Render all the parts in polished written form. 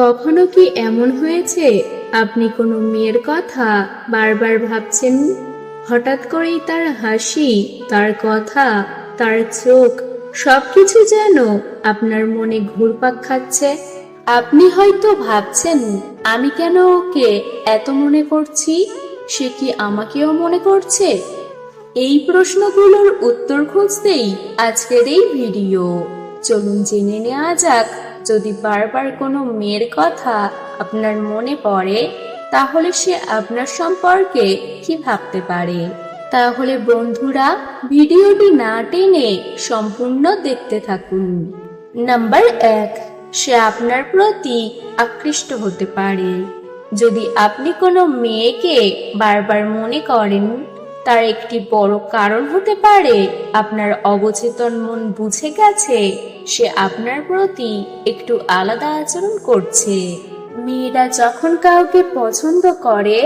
কখনো কি এমন হয়েছে আপনি কোনো মেয়ের কথা বারবার ভাবছেন? হঠাৎ করেই তার হাসি, তার কথা, তার চোখ সবকিছু যেন আপনার মনে ঘুরপাক খাচ্ছে। আপনি হয়তো ভাবছেন, আমি কেন ওকে এত মনে করছি? সে কি আমাকেও মনে করছে? এই প্রশ্নগুলোর উত্তর খুঁজতেই আজকের এই ভিডিও। চলুন জেনে নেওয়া যাক, যদি বারবার কোনো মেয়ের কথা আপনার মনে পড়ে, তাহলে সে আপনার সম্পর্কে কি ভাবতে পারে। তাহলে বন্ধুরা, ভিডিওটি না টেনে সম্পূর্ণ দেখতে থাকুন। নাম্বার 1, সে আপনার প্রতি আকৃষ্ট হতে পারে। যদি আপনি কোনো মেয়েকে বারবার মনে করেন, তার একটি বড় কারণ হতে পারে আপনার অবচেতন মন বুঝে গেছে সে আপনার প্রতি একটু আলাদা আচরণ করছে। মেয়েরা যখন কাউকে পছন্দ করে,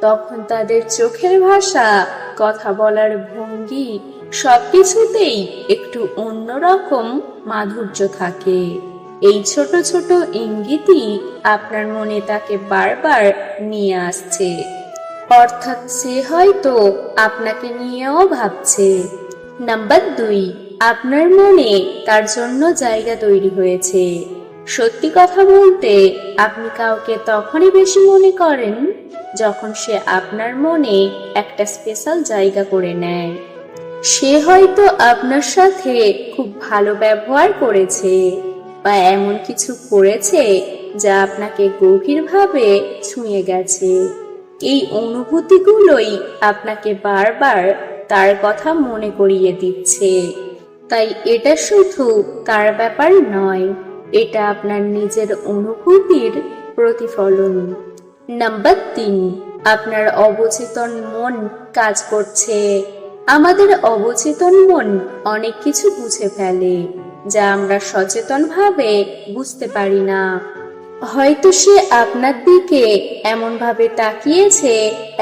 তখন তাদের চোখের ভাষা, কথা বলার ভঙ্গি সবকিছুতেই একটু অন্যরকম মাধুর্য থাকে। এই ছোট ছোট ইঙ্গিতই আপনার মনে তাকে বারবার নিয়ে আসছে, অর্থাৎ সে হয়তো আপনাকে নিয়েও ভাবছে। নাম্বার 2, আপনার মনে তার জন্য জায়গা তৈরি হয়েছে। সত্যি কথা বলতে, আপনি কাউকে তখনই বেশি মনে করেন যখন সে আপনার মনে একটা স্পেশাল জায়গা করে নেয়। সে হয়তো আপনার সাথে খুব ভালো ব্যবহার করেছে, বা এমন কিছু করেছে যা আপনাকে গভীরভাবে ছুঁয়ে গেছে। এই অনুভূতিগুলোই আপনাকে বারবার তার কথা মনে করিয়ে দিচ্ছে। তাই এটা শুধু তার ব্যাপার নয়, এটা আপনার নিজের অনুভূতির প্রতিফলন। নাম্বার 3, আপনার অবচেতন মন কাজ করছে। আমাদের অবচেতন মন অনেক কিছু বুঝে ফেলে, যা আমরা সচেতনভাবে বুঝতে পারি না। হয়তো সে আপনার দিকে এমন ভাবে তাকিয়েছে,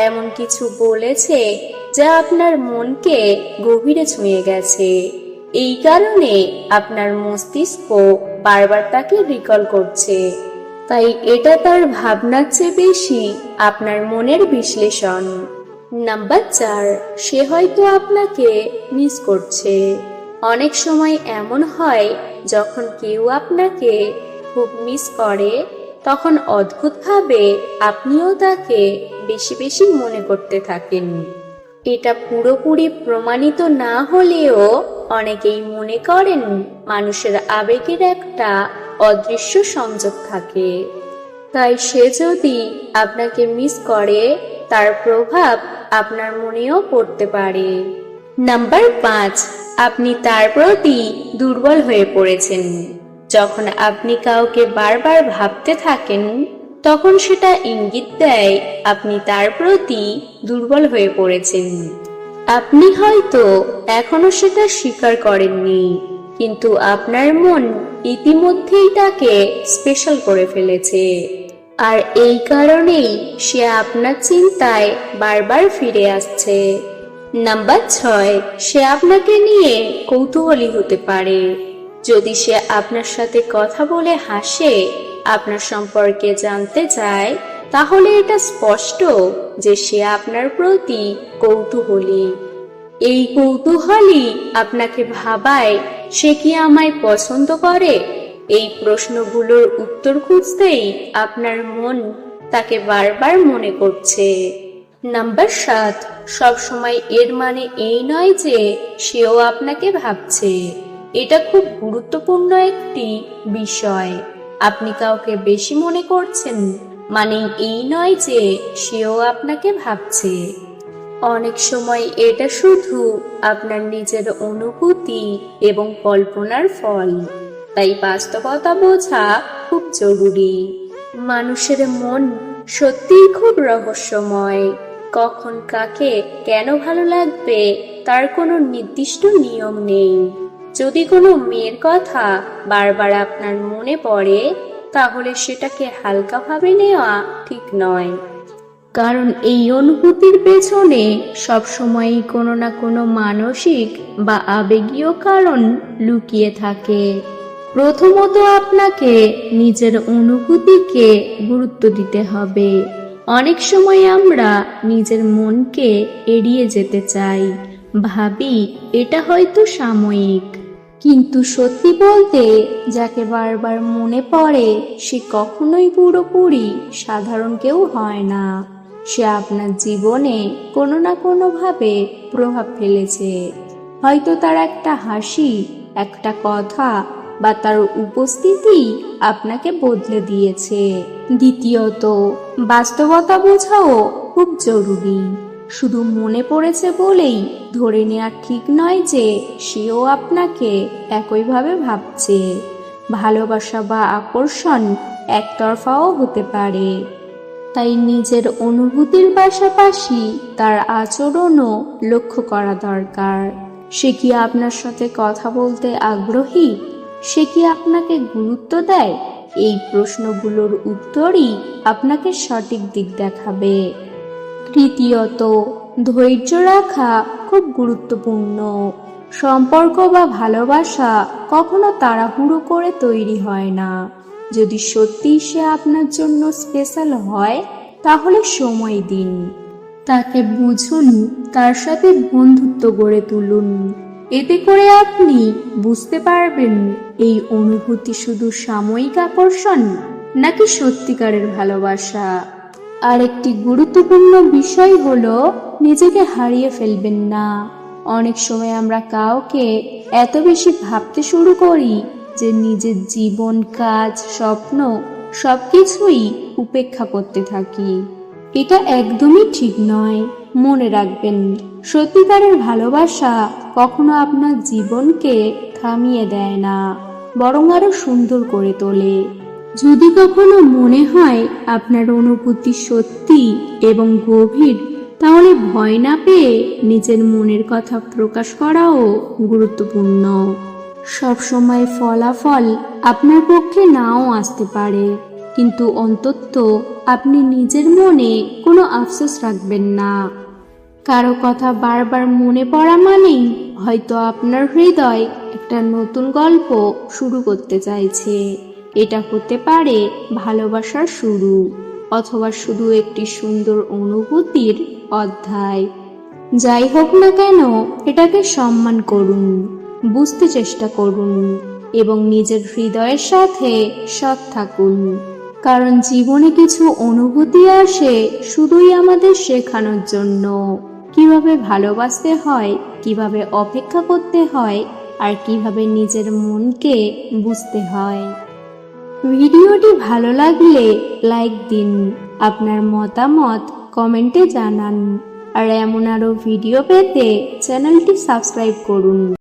এমন কিছু বলেছে যা আপনার মনকে গভীরে ছুঁয়ে গেছে। এই কারণে আপনার মস্তিষ্ক বারবার তাকে রিকল করছে। তাই এটা তার ভাবনার চেয়ে বেশি আপনার মনের বিশ্লেষণ। নাম্বার 4, সে হয়তো আপনাকে মিস করছে। অনেক সময় এমন হয়, যখন কেউ আপনাকে খুব মিস করে, তখন অদ্ভুতভাবে আপনিও তাকে বেশি বেশি মনে করতে থাকেন। এটা পুরোপুরি প্রমাণিত না হলেও অনেকেই মনে করেন মানুষের আবেগের একটা অদৃশ্য সংযোগ থাকে। তাই সে যদি আপনাকে মিস করে, তার প্রভাব আপনার মনেও পড়তে পারে। নাম্বার 5, আপনি তার প্রতি দুর্বল হয়ে পড়েছেন। যখন আপনি কাউকে বারবার ভাবতে থাকেন, তখন সেটা ইঙ্গিত দেয় আপনি তার প্রতি দুর্বল হয়ে পড়েছেন। আপনি হয়তো এখনো সেটা স্বীকার করেননি, কিন্তু আপনার মন ইতিমধ্যেই তাকে স্পেশাল করে ফেলেছে। আর এই কারণেই সে আপনার চিন্তায় বারবার ফিরে আসছে। নাম্বার 6, সে আপনাকে নিয়ে কৌতূহলী হতে পারে। যদি সে আপনার সাথে কথা বলে হাসে, আপনার সম্পর্কে জানতে চায়, তাহলে এটা স্পষ্ট যে সে আপনার প্রতি কৌতূহলী। এই কৌতূহলই আপনাকে ভাবায়, সে কি আমায় পছন্দ করে? এই প্রশ্নগুলোর উত্তর খুঁজতেই আপনার মন তাকে বারবার মনে করছে। নাম্বার 7, সবসময় এর মানে এই নয় যে সেও আপনাকে ভাবছে। এটা খুব গুরুত্বপূর্ণ একটি বিষয়। আপনি কাউকে বেশি মনে করছেন মানে এই নয় যে সেও আপনাকে ভাবছে। অনেক সময় এটা শুধু আপনার নিজের অনুভূতি এবং কল্পনার ফল। তাই বাস্তবতা বোঝা খুব জরুরি। মানুষের মন সত্যিই খুব রহস্যময়। কখন কাকে কেন ভালো লাগবে তার কোনো নির্দিষ্ট নিয়ম নেই। যদি কোনো মেয়ের কথা বারবার আপনার মনে পড়ে, তাহলে সেটাকে হালকাভাবে নেওয়া ঠিক নয়, কারণ এই অনুভূতির পেছনে সবসময়ই কোনো না কোনো মানসিক বা আবেগীয় কারণ লুকিয়ে থাকে। প্রথমত আপনাকে নিজের অনুভূতিকে গুরুত্ব দিতে হবে। অনেক সময় আমরা নিজের মনকে এড়িয়ে যেতে চাই, ভাবি এটা হয়তো সাময়িক। কিন্তু সত্যি বলতে যাকে বারবার মনে পড়ে সে কখনোই পুরোপুরি সাধারণ কেউ হয় না। সে আপনার জীবনে কোনো না কোনোভাবে প্রভাব ফেলেছে। হয়তো তার একটা হাসি, একটা কথা বা তার উপস্থিতি আপনাকে বদলে দিয়েছে। দ্বিতীয়ত, বাস্তবতা বোঝাও খুব জরুরি। শুধু মনে পড়েছে বলেই ধরে নেওয়া ঠিক নয় যে সেও আপনাকে একইভাবে ভাবছে। ভালোবাসা বা আকর্ষণ একতরফাও হতে পারে। তাই নিজের অনুভূতির পাশাপাশি তার আচরণও লক্ষ্য করা দরকার। সে কি আপনার সাথে কথা বলতে আগ্রহী? সে কি আপনাকে গুরুত্ব দেয়? এই প্রশ্নগুলোর উত্তরই আপনাকে সঠিক দিক দেখাবে। তৃতীয়ত, ধৈর্য রাখা খুব গুরুত্বপূর্ণ। সম্পর্ক বা ভালোবাসা কখনো তাড়াহুড়ো করে তৈরি হয় না। যদি সত্যিই সে আপনার জন্য স্পেশাল হয় তাহলে সময় দিন, তাকে বুঝুন, তার সাথে বন্ধুত্ব গড়ে তুলুন। এতে করে আপনি বুঝতে পারবেন এই অনুভূতি শুধু সাময়িক আকর্ষণ নাকি সত্যিকারের ভালোবাসা। আরেকটি গুরুত্বপূর্ণ বিষয় হলো নিজেকে হারিয়ে ফেলবেন না। অনেক সময় আমরা কাউকে এত বেশি ভাবতে শুরু করি যে নিজের জীবন, কাজ, স্বপ্ন সবকিছুই উপেক্ষা করতে থাকি। এটা একদমই ঠিক নয়। মনে রাখবেন, সত্যিকারের ভালোবাসা কখনো আপনার জীবনকে থামিয়ে দেয় না, বরং আরো সুন্দর করে তোলে। যদি কখনো মনে হয় আপনার অনুভূতি সত্যি এবং গভীর, তাহলে ভয় না পেয়ে নিজের মনের কথা প্রকাশ করাও গুরুত্বপূর্ণ। সবসময় ফলাফল আপনার পক্ষে নাও আসতে পারে, কিন্তু অন্তত আপনি নিজের মনে কোনো আফসোস রাখবেন না। কারো কথা বারবার মনে পড়া মানেই হয়তো আপনার হৃদয় একটা নতুন গল্প শুরু করতে চাইছে। এটা হতে পারে ভালোবাসার শুরু, অথবা শুধু একটি সুন্দর অনুভূতির অধ্যায়। যাই হোক না কেন, এটাকে সম্মান করুন, বুঝতে চেষ্টা করুন এবং নিজের হৃদয়ের সাথে সৎ থাকুন। কারণ জীবনে কিছু অনুভূতি আসে শুধুই আমাদের শেখানোর জন্য, কিভাবে ভালোবাসতে হয়, কিভাবে অপেক্ষা করতে হয়, আর কিভাবে নিজের মনকে বুঝতে হয়। ভিডিওটি ভালো লাগলে লাইক দিন, আপনার মতামত কমেন্টে জানান, আর এমন আরো ভিডিও পেতে চ্যানেলটি সাবস্ক্রাইব করুন।